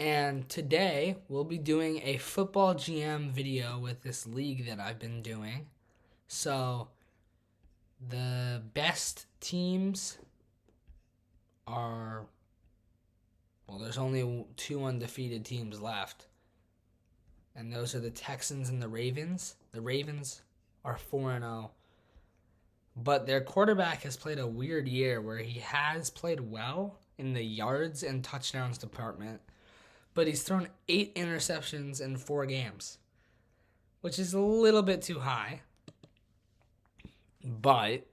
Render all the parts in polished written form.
And today we'll be doing a football GM video with this league that I've been doing. So the best teams are, well, there's only two undefeated teams left. And those are the Texans and the Ravens. The Ravens are 4-0. But their quarterback has played a weird year where he has played well in the yards and touchdowns department, but he's thrown 8 interceptions in 4 games, which is a little bit too high. But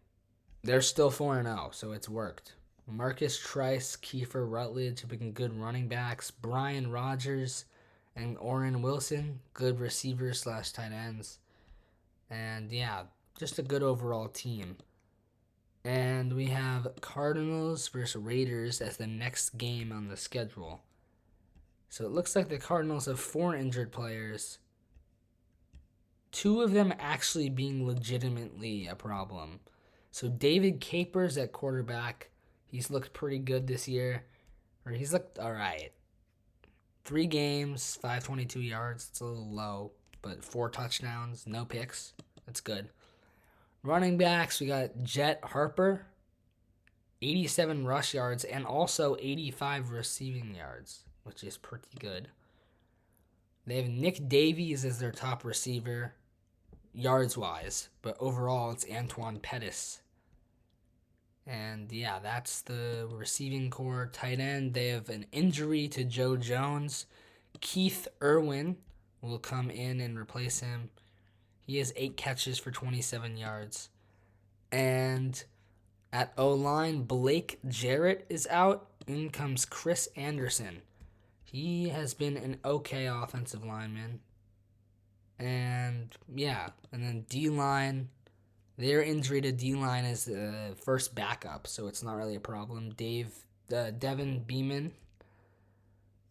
they're still 4-0, so it's worked. Marcus Trice, Kiefer Rutledge have been good running backs. Brian Rogers and Orrin Wilson, good receivers / tight ends. And yeah, just a good overall team. And we have Cardinals versus Raiders as the next game on the schedule. So it looks like the Cardinals have 4 injured players. 2 of them actually being legitimately a problem. So David Capers at quarterback, he's looked pretty good this year. Or he's looked all right. 3 games, 522 yards. It's a little low, but 4 touchdowns, no picks. That's good. Running backs, we got Jet Harper, 87 rush yards and also 85 receiving yards, which is pretty good. They have Nick Davies as their top receiver, yards-wise, but overall it's Antoine Pettis. And yeah, that's the receiving core. Tight end, they have an injury to Joe Jones. Keith Irwin will come in and replace him. He has 8 catches for 27 yards. And at O-line, Blake Jarrett is out. In comes Chris Anderson. He has been an okay offensive lineman. And yeah, and then D-line, their injury to D-line is the first backup, so it's not really a problem. Devin Beeman,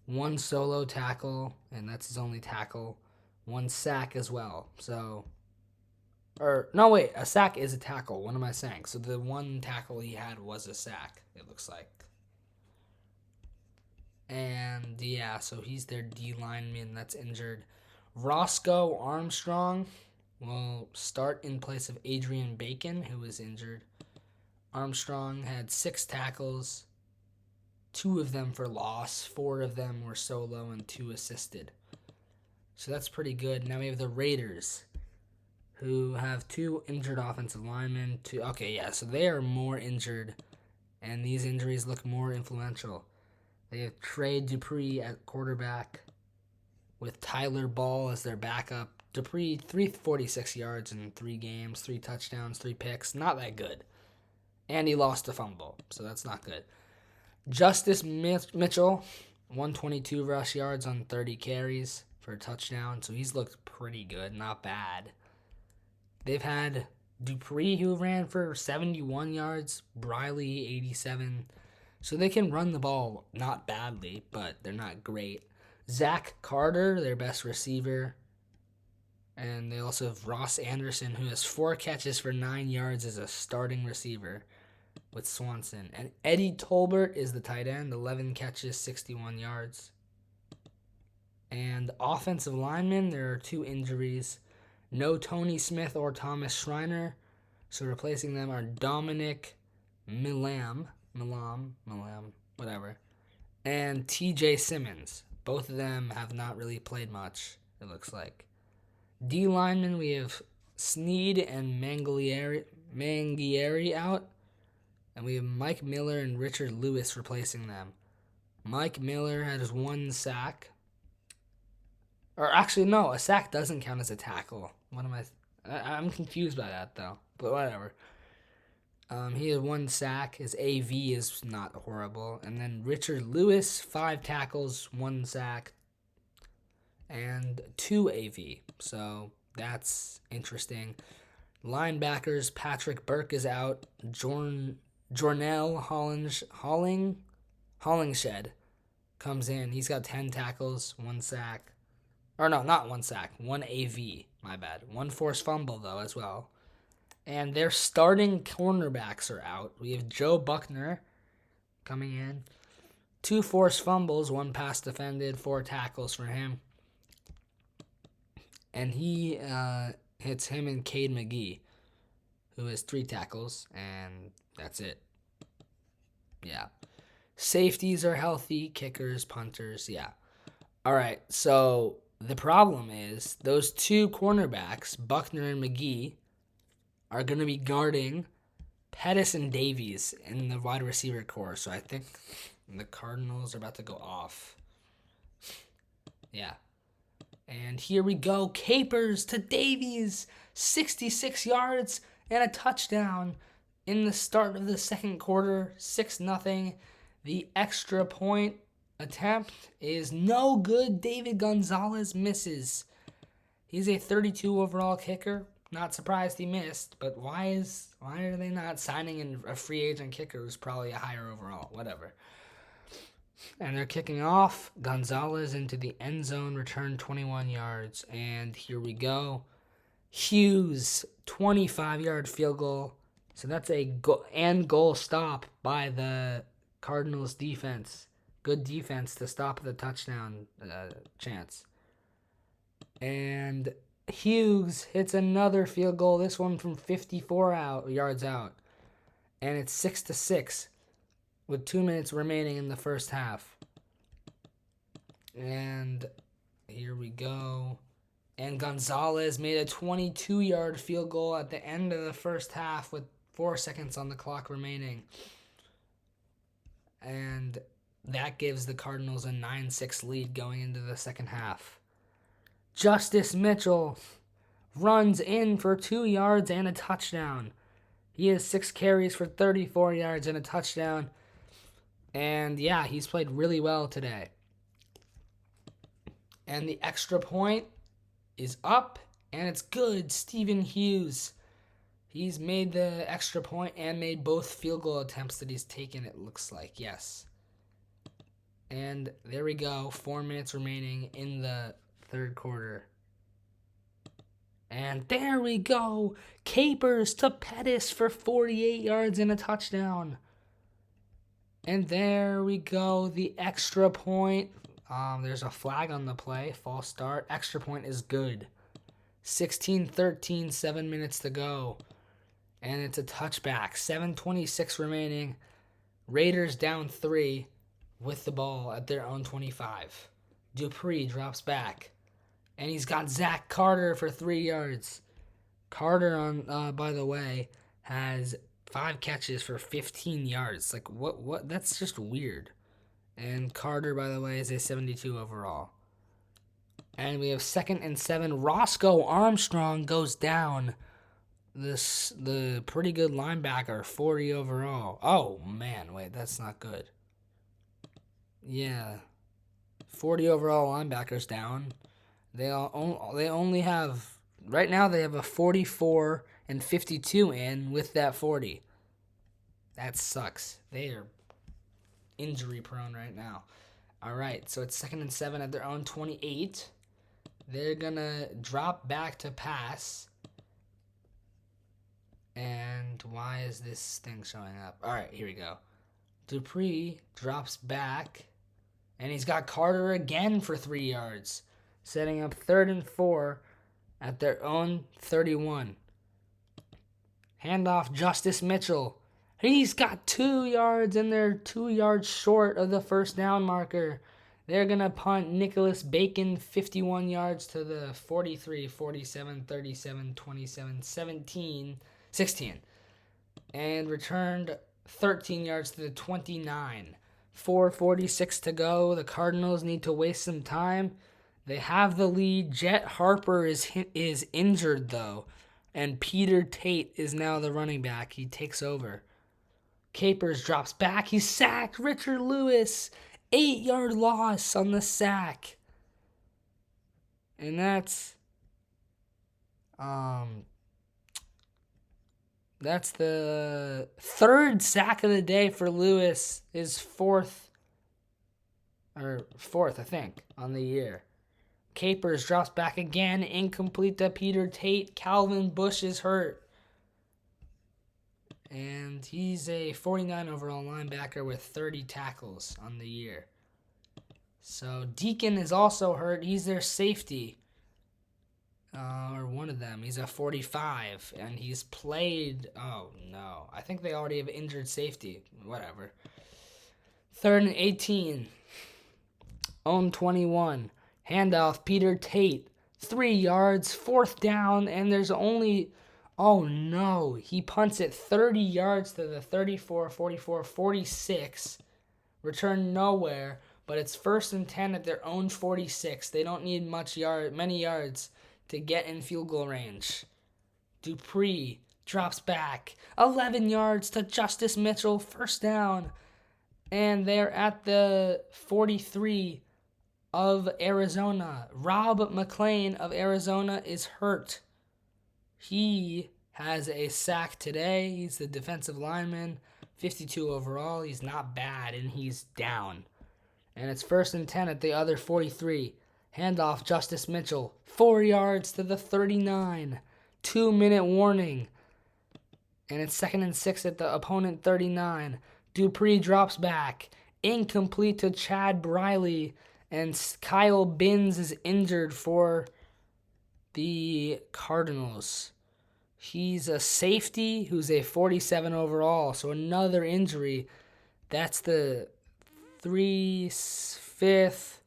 1 solo tackle, and that's his only tackle. 1 sack as well. A sack is a tackle. What am I saying? So the 1 tackle he had was a sack, it looks like. And yeah, so he's their D lineman that's injured. Roscoe Armstrong will start in place of Adrian Bacon, who was injured. Armstrong had 6 tackles, 2 of them for loss, 4 of them were solo, and 2 assisted. So that's pretty good. Now we have the Raiders, who have 2 injured offensive linemen. So they are more injured, and these injuries look more influential. They have Trey Dupree at quarterback with Tyler Ball as their backup. Dupree, 346 yards in 3 games, 3 touchdowns, 3 picks. Not that good. And he lost a fumble, so that's not good. Justice Mitchell, 122 rush yards on 30 carries for a touchdown, so he's looked pretty good, not bad. They've had Dupree, who ran for 71 yards, Briley, 87. So they can run the ball not badly, but they're not great. Zach Carter, their best receiver. And they also have Ross Anderson, who has 4 catches for 9 yards as a starting receiver with Swanson. And Eddie Tolbert is the tight end, 11 catches, 61 yards. And offensive linemen, there are 2 injuries. No Tony Smith or Thomas Schreiner. So replacing them are Dominic Milam, whatever, and TJ Simmons. Both of them have not really played much, it looks like. D linemen, we have Sneed and Mangieri out, and we have Mike Miller and Richard Lewis replacing them. Mike Miller has 1 sack. Or actually, no, a sack doesn't count as a tackle. I'm confused by that, though, but whatever. He has 1 sack. His AV is not horrible. And then Richard Lewis, 5 tackles, 1 sack, and 2 AV. So that's interesting. Linebackers, Patrick Burke is out. Jornell Hollingshed comes in. He's got 10 tackles, 1 sack. Or no, not 1 sack. 1 AV. My bad. 1 forced fumble, though, as well. And their starting cornerbacks are out. We have Joe Buckner coming in. 2 forced fumbles, 1 pass defended, 4 tackles for him. And he hits him and Cade McGee, who has 3 tackles, and that's it. Yeah. Safeties are healthy, kickers, punters, yeah. All right, so the problem is those 2 cornerbacks, Buckner and McGee, are going to be guarding Pettis and Davies in the wide receiver core. So I think the Cardinals are about to go off. Yeah. And here we go. Capers to Davies. 66 yards and a touchdown in the start of the second quarter. 6-0. The extra point attempt is no good. David Gonzalez misses. He's a 32 overall kicker. Not surprised he missed, but why are they not signing a free agent kicker who's probably a higher overall? Whatever. And they're kicking off. Gonzalez into the end zone, return 21 yards. And here we go. Hughes, 25-yard field goal. So that's a goal stop by the Cardinals defense. Good defense to stop the touchdown chance. And Hughes hits another field goal, this one from 54 yards out. And it's 6-6 with 2 minutes remaining in the first half. And here we go. And Gonzalez made a 22-yard field goal at the end of the first half with 4 seconds on the clock remaining. And that gives the Cardinals a 9-6 lead going into the second half. Justice Mitchell runs in for 2 yards and a touchdown. He has 6 carries for 34 yards and a touchdown. And yeah, he's played really well today. And the extra point is up, and it's good. Stephen Hughes. He's made the extra point and made both field goal attempts that he's taken, it looks like. Yes. And there we go. 4 minutes remaining in the third quarter. And there we go. Capers to Pettis for 48 yards and a touchdown. And there we go. The extra point. There's a flag on the play. False start. Extra point is good. 16-13, 7 minutes to go. And it's a touchback. 7:26 remaining. Raiders down 3 with the ball at their own 25. Dupree drops back. And he's got Zach Carter for 3 yards. Carter, by the way, has 5 catches for 15 yards. Like, what? That's just weird. And Carter, by the way, is a 72 overall. And we have 2nd and 7. Roscoe Armstrong goes down. The pretty good linebacker, 40 overall. Oh, man, wait, that's not good. Yeah. 40 overall linebackers down. They only have, right now they have a 44 and 52 in with that 40. That sucks. They are injury prone right now. All right, so it's 2nd and 7 at their own 28. They're going to drop back to pass. And why is this thing showing up? All right, here we go. Dupree drops back. And he's got Carter again for 3 yards. Setting up 3rd and 4 at their own 31. Handoff Justice Mitchell. He's got 2 yards and they're 2 yards short of the first down marker. They're going to punt Nicholas Bacon 51 yards to the 43, 47, 37, 27, 17, 16. And returned 13 yards to the 29. 4:46 to go. The Cardinals need to waste some time. They have the lead. Jet Harper is injured, though. And Peter Tate is now the running back. He takes over. Capers drops back. He's sacked. Richard Lewis, 8-yard loss on the sack. And that's the 3rd sack of the day for Lewis. His 4th, I think, on the year. Capers drops back again. Incomplete to Peter Tate. Calvin Bush is hurt. And he's a 49 overall linebacker with 30 tackles on the year. So Deacon is also hurt. He's their safety. Or one of them. He's a 45. And he's played... Oh, no. I think they already have injured safety. Whatever. 3rd and 18. Own 21. Handoff, Peter Tate. 3 yards. 4th down. And there's only... Oh, no. He punts it 30 yards to the 34, 44, 46. Return nowhere. But it's 1st and 10 at their own 46. They don't need many yards to get in field goal range. Dupree drops back. 11 yards to Justice Mitchell. 1st down. And they're at the 43 of Arizona. Rob McClain of Arizona is hurt. He has a sack today. He's the defensive lineman. 52 overall. He's not bad, and he's down. And it's 1st and 10 at the other 43. Handoff, Justice Mitchell. 4 yards to the 39. 2-minute warning. And it's 2nd and 6 at the opponent 39. Dupree drops back. Incomplete to Chad Briley. And Kyle Binns is injured for the Cardinals. He's a safety who's a 47 overall. So another injury. That's the 5th.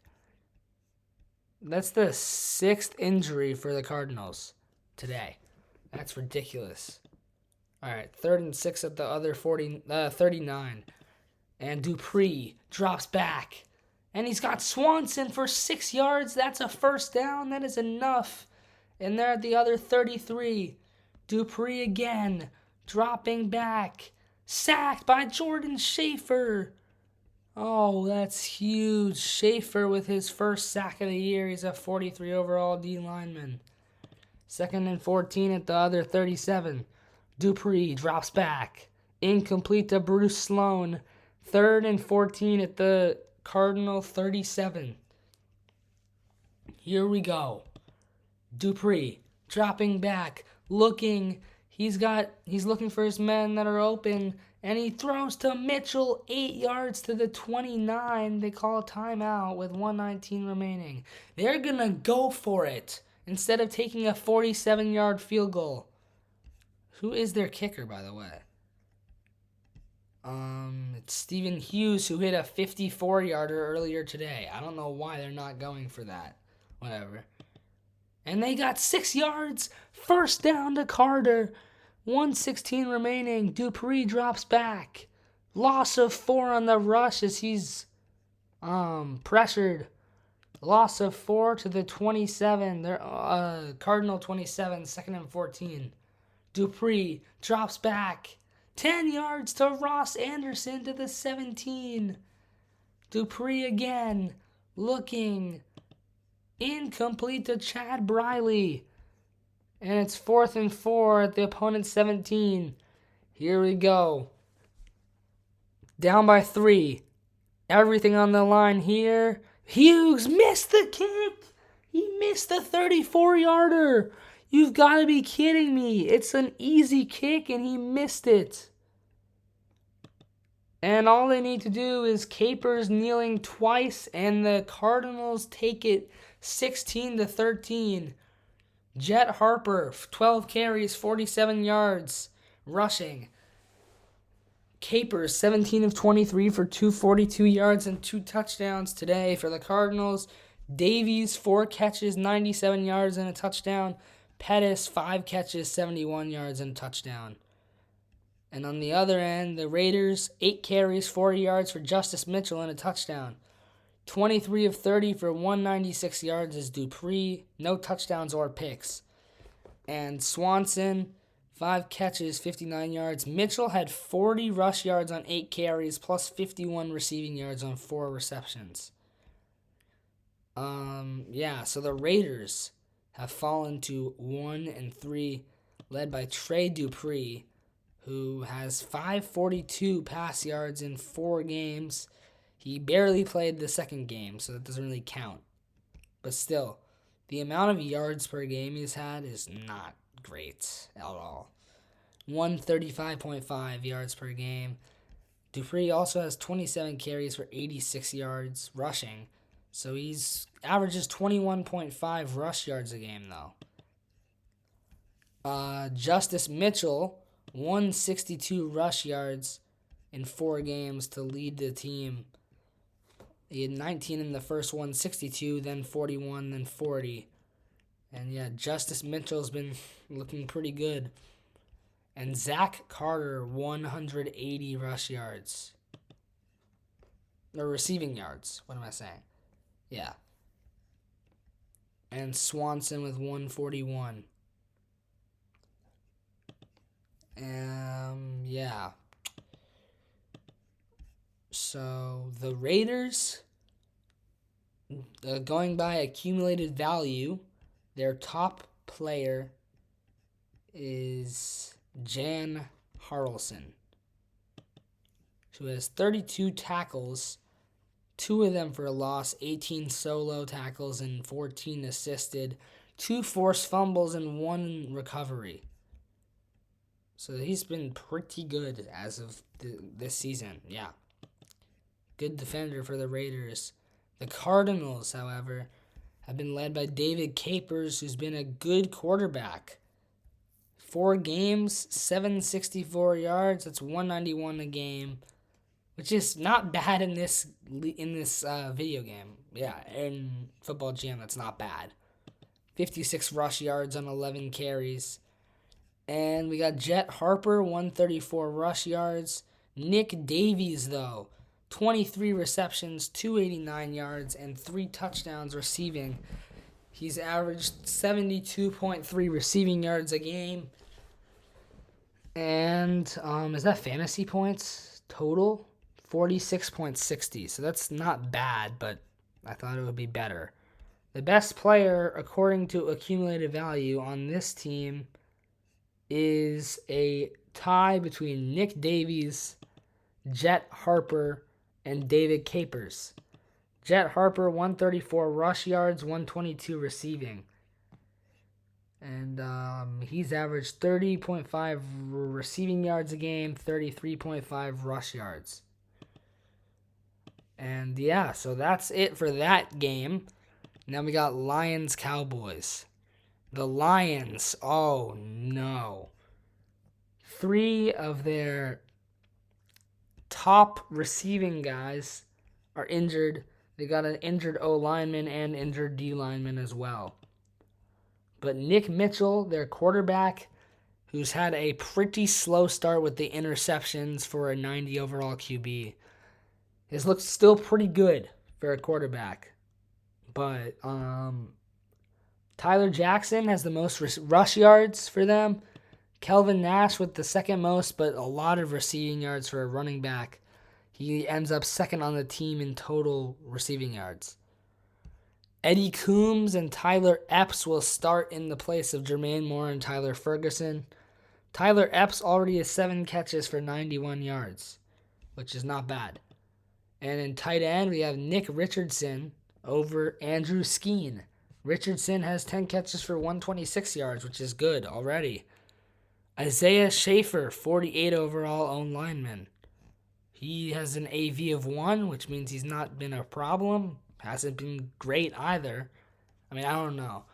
That's the 6th injury for the Cardinals today. That's ridiculous. All right, 3rd and 6 at the other 39. And Dupree drops back. And he's got Swanson for 6 yards. That's a 1st down. That is enough. And they're at the other 33. Dupree again, dropping back. Sacked by Jordan Schaefer. Oh, that's huge. Schaefer with his 1st sack of the year. He's a 43 overall D lineman. 2nd and 14 at the other 37. Dupree drops back. Incomplete to Bruce Sloan. 3rd and 14 at the Cardinal 37. Here we go. Dupree dropping back, looking. He's looking for his men that are open, and he throws to Mitchell 8 yards to the 29. They call a timeout with 1:19 remaining. They're gonna go for it instead of taking a 47-yard field goal. Who is their kicker, by the way? It's Stephen Hughes, who hit a 54-yarder earlier today. I don't know why they're not going for that. Whatever. And they got 6 yards. 1st down to Carter. 1:16 remaining. Dupree drops back. Loss of 4 on the rush as he's pressured. Loss of 4 to the 27. They're Cardinal 27, 2nd and 14. Dupree drops back. 10 yards to Ross Anderson to the 17. Dupree again. Looking. Incomplete to Chad Briley. And it's 4th and 4 at the opponent's 17. Here we go. Down by 3. Everything on the line here. Hughes missed the kick. He missed the 34-yarder. You've got to be kidding me. It's an easy kick and he missed it. And all they need to do is Capers kneeling twice and the Cardinals take it 16-13. Jet Harper, 12 carries, 47 yards, rushing. Capers, 17 of 23 for 242 yards and 2 touchdowns today for the Cardinals. Davies, 4 catches, 97 yards and a touchdown. Pettis, 5 catches, 71 yards and a touchdown. And on the other end, the Raiders, 8 carries, 40 yards for Justice Mitchell and a touchdown. 23 of 30 for 196 yards is Dupree. No touchdowns or picks. And Swanson, 5 catches, 59 yards. Mitchell had 40 rush yards on 8 carries, plus 51 receiving yards on 4 receptions. So the Raiders have fallen to 1-3, led by Trey Dupree, who has 542 pass yards in 4 games. He barely played the second game, so that doesn't really count. But still, the amount of yards per game he's had is not great at all. 135.5 yards per game. Dupree also has 27 carries for 86 yards rushing. So he's averages 21.5 rush yards a game, though. Justice Mitchell, 162 rush yards in 4 games to lead the team. He had 19 in the first one, 62, then 41, then 40. And yeah, Justice Mitchell's been looking pretty good. And Zach Carter, 180 rush yards. Or receiving yards. What am I saying? Yeah. And Swanson with 141. Yeah. So the Raiders, going by accumulated value, their top player is Jan Harrelson, who has 32 tackles, 2 of them for a loss, 18 solo tackles and 14 assisted, 2 forced fumbles and 1 recovery. So he's been pretty good as of this season. Yeah. Good defender for the Raiders. The Cardinals, however, have been led by David Capers, who's been a good quarterback. 4 games, 764 yards. That's 191 a game, which is not bad in this video game. Yeah, in Football GM, that's not bad. 56 rush yards on 11 carries. And we got Jet Harper, 134 rush yards. Nick Davies, though, 23 receptions, 289 yards, and 3 touchdowns receiving. He's averaged 72.3 receiving yards a game. And is that fantasy points total? 46.60. So that's not bad, but I thought it would be better. The best player, according to accumulated value on this team, is a tie between Nick Davies, Jet Harper, and David Capers. Jet Harper, 134 rush yards, 122 receiving. And he's averaged 30.5 receiving yards a game, 33.5 rush yards. And yeah, so that's it for that game. Now we got Lions-Cowboys. The Lions, oh no. 3 of their top receiving guys are injured. They got an injured O lineman and injured D lineman as well. But Nick Mitchell, their quarterback, who's had a pretty slow start with the interceptions for a 90 overall QB, has looked still pretty good for a quarterback. But Tyler Jackson has the most rush yards for them. Kelvin Nash with the second most, but a lot of receiving yards for a running back. He ends up second on the team in total receiving yards. Eddie Coombs and Tyler Epps will start in the place of Jermaine Moore and Tyler Ferguson. Tyler Epps already has 7 catches for 91 yards, which is not bad. And in tight end, we have Nick Richardson over Andrew Skeen. Richardson has 10 catches for 126 yards, which is good already. Isaiah Schaefer, 48 overall own lineman. He has an AV of 1, which means he's not been a problem. Hasn't been great either. I mean, I don't know.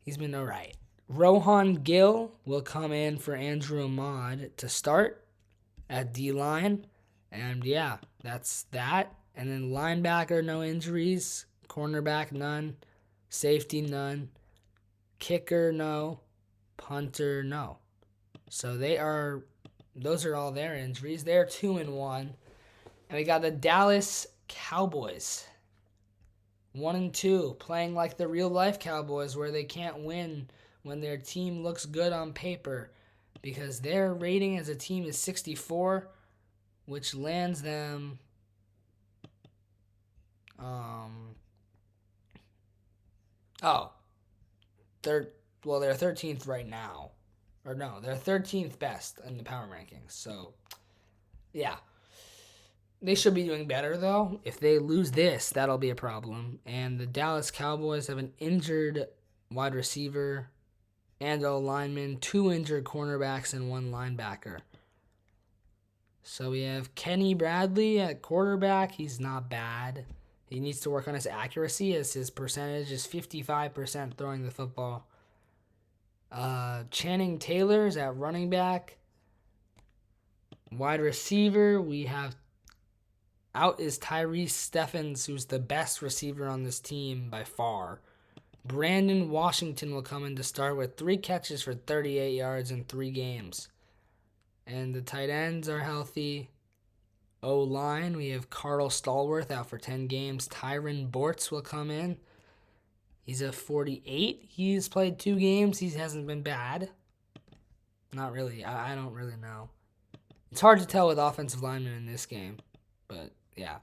He's been all right. Rohan Gill will come in for Andrew Ahmad to start at D-line. And yeah, that's that. And then linebacker, no injuries. Cornerback, none. Safety, none. Kicker, no. Punter, no. So those are all their injuries. They're 2-1. And we got the Dallas Cowboys. 1-2, playing like the real life Cowboys, where they can't win when their team looks good on paper, because their rating as a team is 64, which lands them they're 13th right now. Or no, they're 13th best in the power rankings. So, yeah. They should be doing better, though. If they lose this, that'll be a problem. And the Dallas Cowboys have an injured wide receiver and O linemen, 2 injured cornerbacks, and 1 linebacker. So we have Kenny Bradley at quarterback. He's not bad. He needs to work on his accuracy, as his percentage is 55% throwing the football. Channing Taylor's at running back. Wide receiver, we have out is Tyrese Stephens, who's the best receiver on this team by far. Brandon Washington will come in to start with 3 catches for 38 yards in 3 games. And the tight ends are healthy. O-line, we have Carl Stallworth out for 10 games. Tyron Bortz will come in. He's a 48. He's played 2 games. He hasn't been bad. Not really. I don't really know. It's hard to tell with offensive linemen in this game. But, yeah.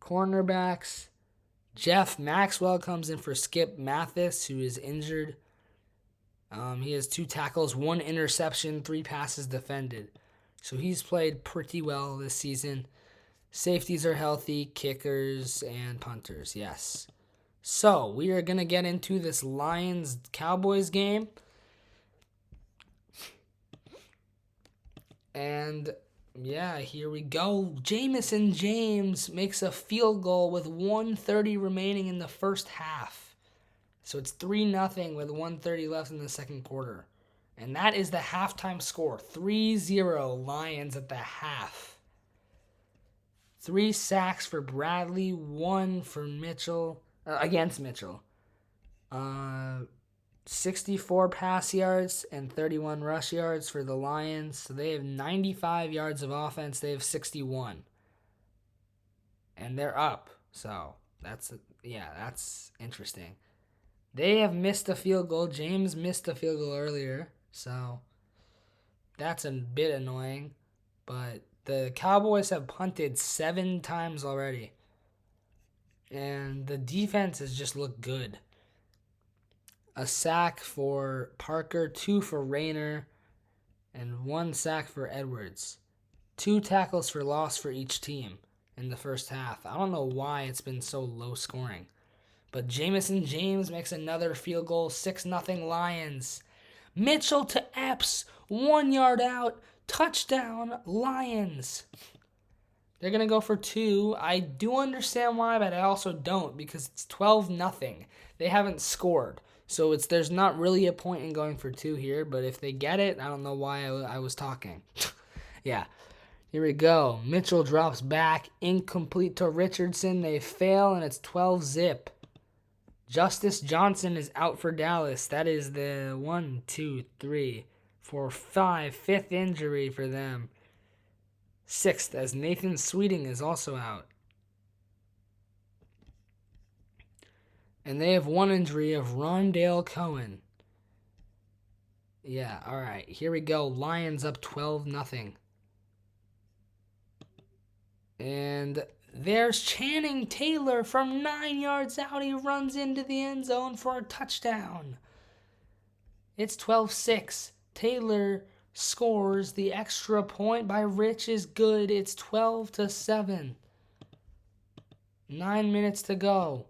Cornerbacks. Jeff Maxwell comes in for Skip Mathis, who is injured. He has 2 tackles, 1 interception, 3 passes defended. So he's played pretty well this season. Safeties are healthy, kickers, and punters, yes. So we are going to get into this Lions-Cowboys game. And, yeah, here we go. Jamison James makes a field goal with 1:30 remaining in the first half. So it's 3-0 with 1:30 left in the second quarter. And that is the halftime score. 3-0 Lions at the half. 3 sacks for Bradley, 1 for Mitchell, against Mitchell. 64 pass yards and 31 rush yards for the Lions. So they have 95 yards of offense. They have 61. And they're up. So that's interesting. They have missed a field goal. James missed a field goal earlier. So that's a bit annoying. But the Cowboys have punted 7 times already. And the defense has just looked good. A sack for Parker, 2 for Rayner, and 1 sack for Edwards. 2 tackles for loss for each team in the first half. I don't know why it's been so low scoring. But Jamison James makes another field goal, 6-0 Lions. Mitchell to Epps, 1 yard out, touchdown Lions. They're going to go for 2. I do understand why, but I also don't, because it's 12-0. They haven't scored. So there's not really a point in going for 2 here, but if they get it, I don't know why I was talking. Yeah. Here we go. Mitchell drops back, incomplete to Richardson. They fail, and it's 12-zip. Justice Johnson is out for Dallas. That is the 1, 2, 3, 4, 5, 5th injury for them. 6th, as Nathan Sweeting is also out. And they have 1 injury of Rondale Cohen. Yeah, all right. Here we go. Lions up 12-0. And there's Channing Taylor from 9 yards out. He runs into the end zone for a touchdown. It's 12-6. Taylor scores. The extra point by Rich is good. It's 12-7. 9 minutes to go.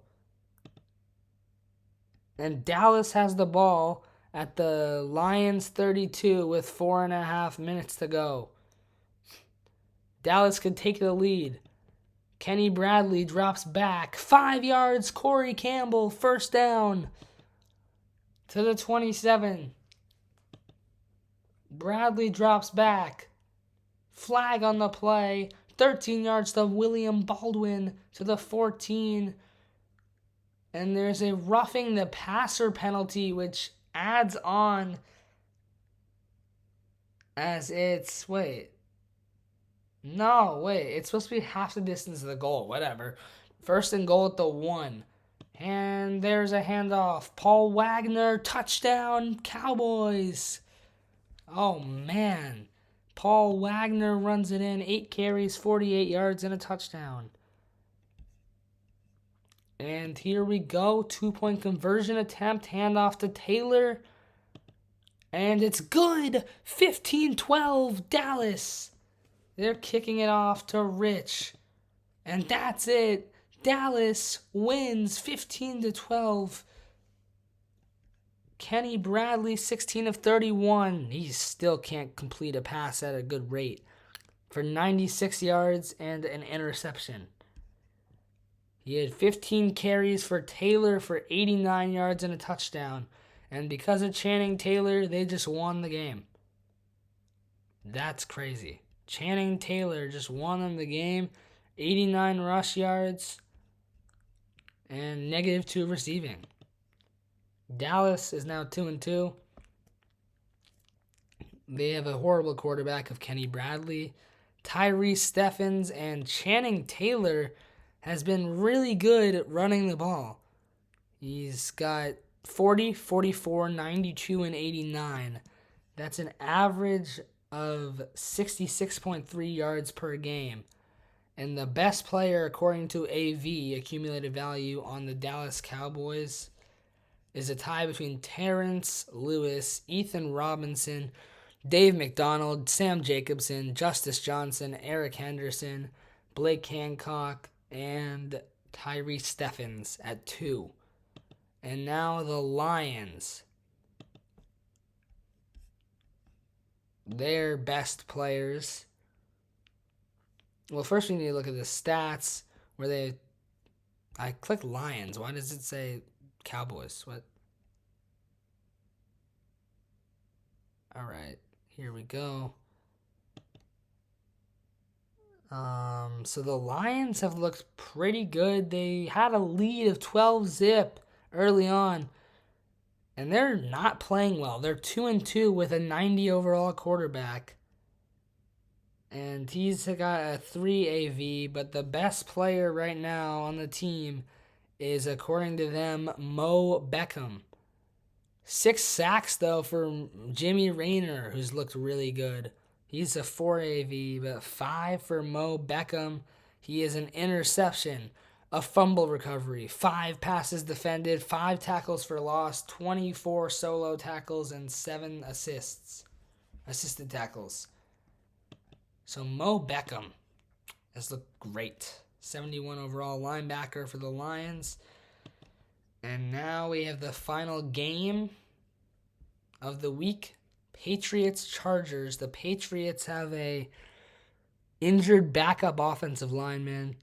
And Dallas has the ball at the Lions 32 with 4.5 minutes to go. Dallas could take the lead. Kenny Bradley drops back. 5 yards, Corey Campbell, first down. To the 27. Bradley drops back. Flag on the play. 13 yards to William Baldwin to the 14. And there's a roughing the passer penalty, which adds on as it's, it's supposed to be half the distance of the goal, whatever. 1st and goal at the 1. And there's a handoff. Paul Wagner, touchdown, Cowboys. Oh, man. Paul Wagner runs it in. 8 carries, 48 yards, and a touchdown. And here we go. 2-point conversion attempt. Handoff to Taylor. And it's good. 15-12, Dallas. They're kicking it off to Rich. And that's it. Dallas wins 15-12. Kenny Bradley, 16 of 31. He still can't complete a pass at a good rate for 96 yards and an interception. He had 15 carries for Taylor for 89 yards and a touchdown. And because of Channing Taylor, they just won the game. That's crazy. Channing Taylor just won them the game. 89 rush yards and -2 receiving. Dallas is now 2-2. They have a horrible quarterback of Kenny Bradley. Tyree Stephens and Channing Taylor has been really good at running the ball. He's got 40, 44, 92, and 89. That's an average of 66.3 yards per game. And the best player, according to AV, accumulated value on the Dallas Cowboys, is a tie between Terrence Lewis, Ethan Robinson, Dave McDonald, Sam Jacobson, Justice Johnson, Eric Henderson, Blake Hancock, and Tyree Stephens at 2. And now the Lions. Their best players. Well, first we need to look at the stats where they... I clicked Lions. Why does it say Cowboys? What? All right, here we go. So the Lions have looked pretty good. They had a lead of 12-zip early on, and they're not playing well. They're 2-2 with a 90 overall quarterback, and he's got a 3 AV, but the best player right now on the team is, according to them, Mo Beckham. 6 sacks, though, for Jimmy Rayner, who's looked really good. He's a 4 AV, but 5 for Mo Beckham. He is an interception, a fumble recovery, 5 passes defended, 5 tackles for loss, 24 solo tackles, and 7 assisted tackles. So Mo Beckham has looked great. 71 overall linebacker for the Lions. And now we have the final game of the week. Patriots-Chargers. The Patriots have a injured backup offensive lineman,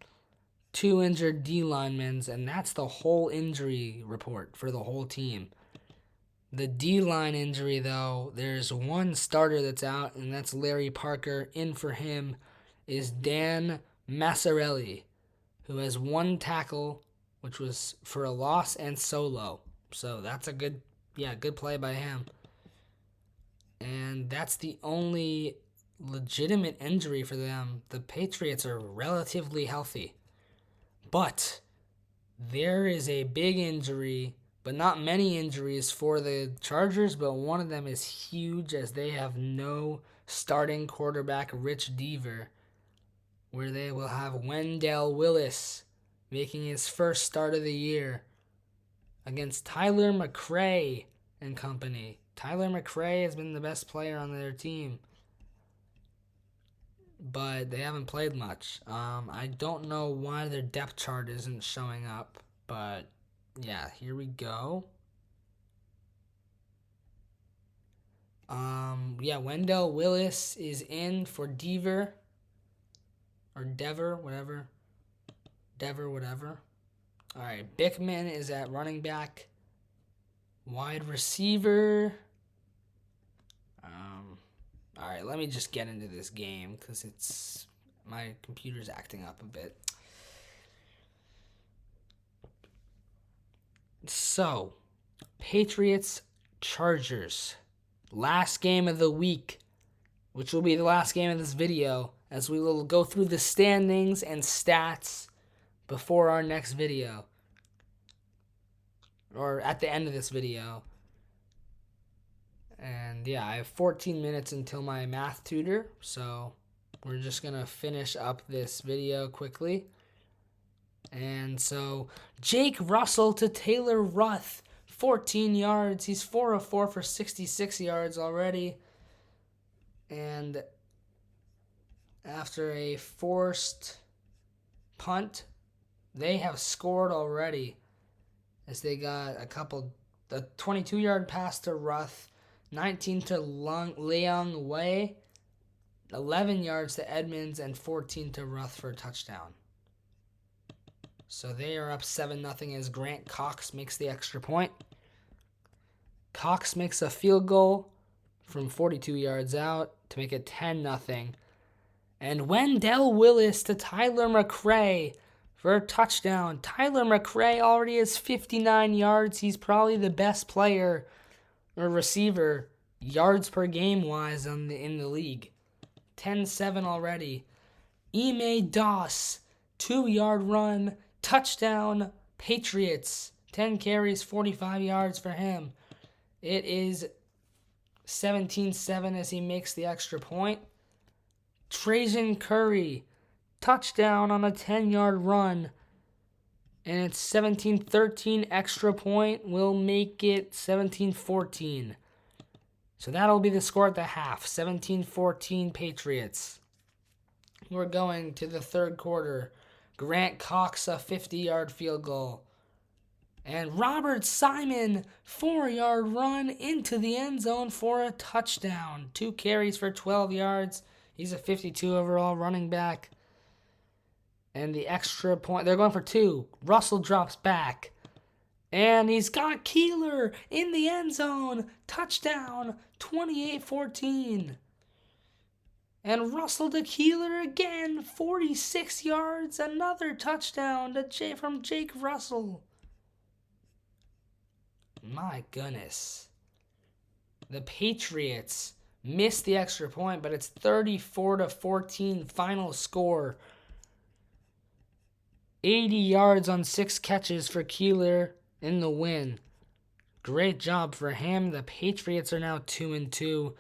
2 injured D linemen, and that's the whole injury report for the whole team. The D-line injury, though, there's 1 starter that's out, and that's Larry Parker. In for him is Dan Massarelli, who has 1 tackle, which was for a loss and solo. So that's a good play by him. And that's the only legitimate injury for them. The Patriots are relatively healthy. But there is a big injury, but not many injuries for the Chargers, but one of them is huge as they have no starting quarterback, Rich Deaver, where they will have Wendell Willis making his first start of the year against Tyler McRae and company. Tyler McRae has been the best player on their team, but they haven't played much. I don't know why their depth chart isn't showing up, but yeah, here we go. Wendell Willis is in for Deaver, or Dever, whatever. Dever, whatever. All right, Bickman is at running back. Wide receiver. All right, let me just get into this game because my computer's acting up a bit. So, Patriots, Chargers. Last game of the week, which will be the last game of this video, as we will go through the standings and stats before our next video, or at the end of this video. And yeah, I have 14 minutes until my math tutor, so we're just going to finish up this video quickly. And so, Jake Russell to Taylor Ruth, 14 yards. He's 4 of 4 for 66 yards already. And after a forced punt, they have scored already, as they got a couple The 22-yard pass to Ruth, 19 to Leung Wei, 11 yards to Edmonds, and 14 to Ruth for a touchdown. So they are up 7-0 as Grant Cox makes the extra point. Cox makes a field goal from 42 yards out to make it 10-0. And Wendell Willis to Tyler McRae for a touchdown. Tyler McRae already has 59 yards. He's probably the best player or receiver yards per game wise in the league. 10-7 already. Ime Doss, 2-yard run, touchdown, Patriots. 10 carries, 45 yards for him. It is 17-7 as he makes the extra point. Trajan Curry, touchdown on a 10-yard run. And it's 17-13 extra point will make it 17-14. So that'll be the score at the half. 17-14 Patriots. We're going to the third quarter. Grant Cox, a 50-yard field goal. And Robert Simon, 4-yard run into the end zone for a touchdown. 2 carries for 12 yards. He's a 52 overall running back. And the extra point, they're going for 2. Russell drops back. And he's got Keeler in the end zone. Touchdown, 28-14. And Russell to Keeler again, 46 yards. Another touchdown from Jake Russell. My goodness. The Patriots missed the extra point, but it's 34-14 final score. 80 yards on 6 catches for Keeler in the win. Great job for him. The Patriots are now 2-2.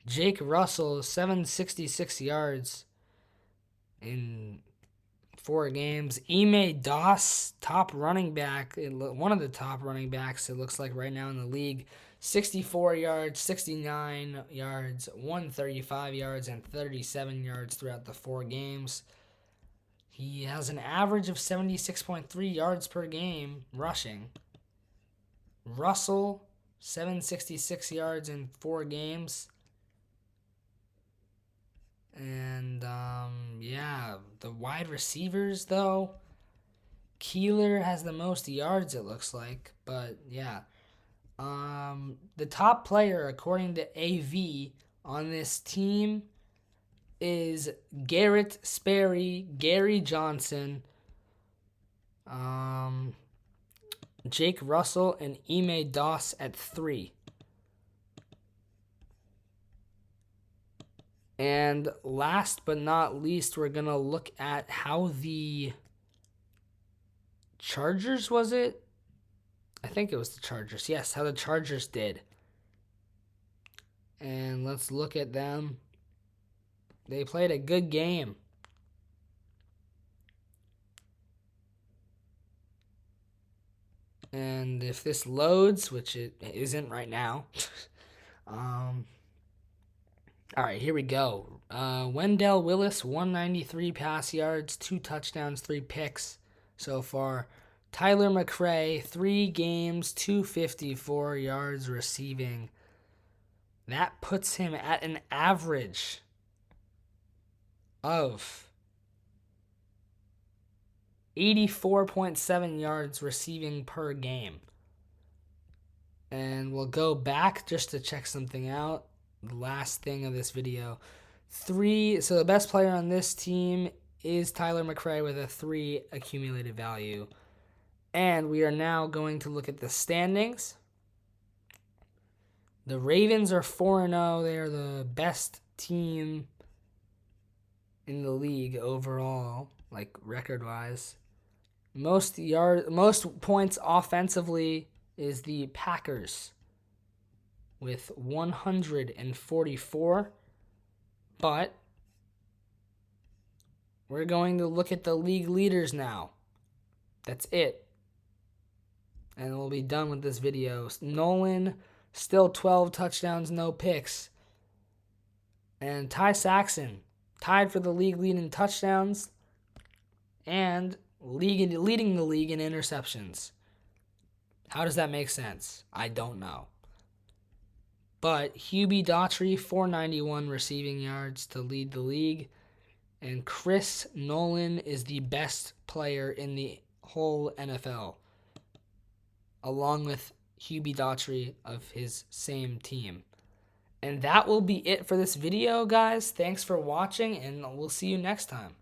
Jake Russell, 766 yards in 4 games. Ime Doss, top running back, one of the top running backs, it looks like right now in the league. 64 yards, 69 yards, 135 yards, and 37 yards throughout the 4 games. He has an average of 76.3 yards per game rushing. Russell, 766 yards in 4 games. And, the wide receivers, though, Keeler has the most yards, it looks like. But, yeah. The top player, according to AV, on this team is Garrett Sperry, Gary Johnson, Jake Russell, and Ime Doss at 3. And last but not least, we're going to look at how the Chargers, was it? I think it was the Chargers. Yes, how the Chargers did. And let's look at them. They played a good game. And if this loads, which it isn't right now, all right, here we go. Wendell Willis, 193 pass yards, 2 touchdowns, 3 picks so far. Tyler McRae, 3 games, 254 yards receiving. That puts him at an average of 84.7 yards receiving per game. And we'll go back just to check something out. The last thing of this video. So the best player on this team is Tyler McRae with a 3 accumulated value. And we are now going to look at the standings. The Ravens are 4-0. They are the best team in the league overall, like record-wise. Most points offensively is the Packers with 144. But we're going to look at the league leaders now. That's it. And we'll be done with this video. Nolan, still 12 touchdowns, no picks. And Ty Saxon, tied for the league lead in touchdowns and leading the league in interceptions. How does that make sense? I don't know. But Hubie Daughtry, 491 receiving yards to lead the league. And Chris Nolan is the best player in the whole NFL, along with Hubie Daughtry of his same team. And that will be it for this video, guys. Thanks for watching, and we'll see you next time.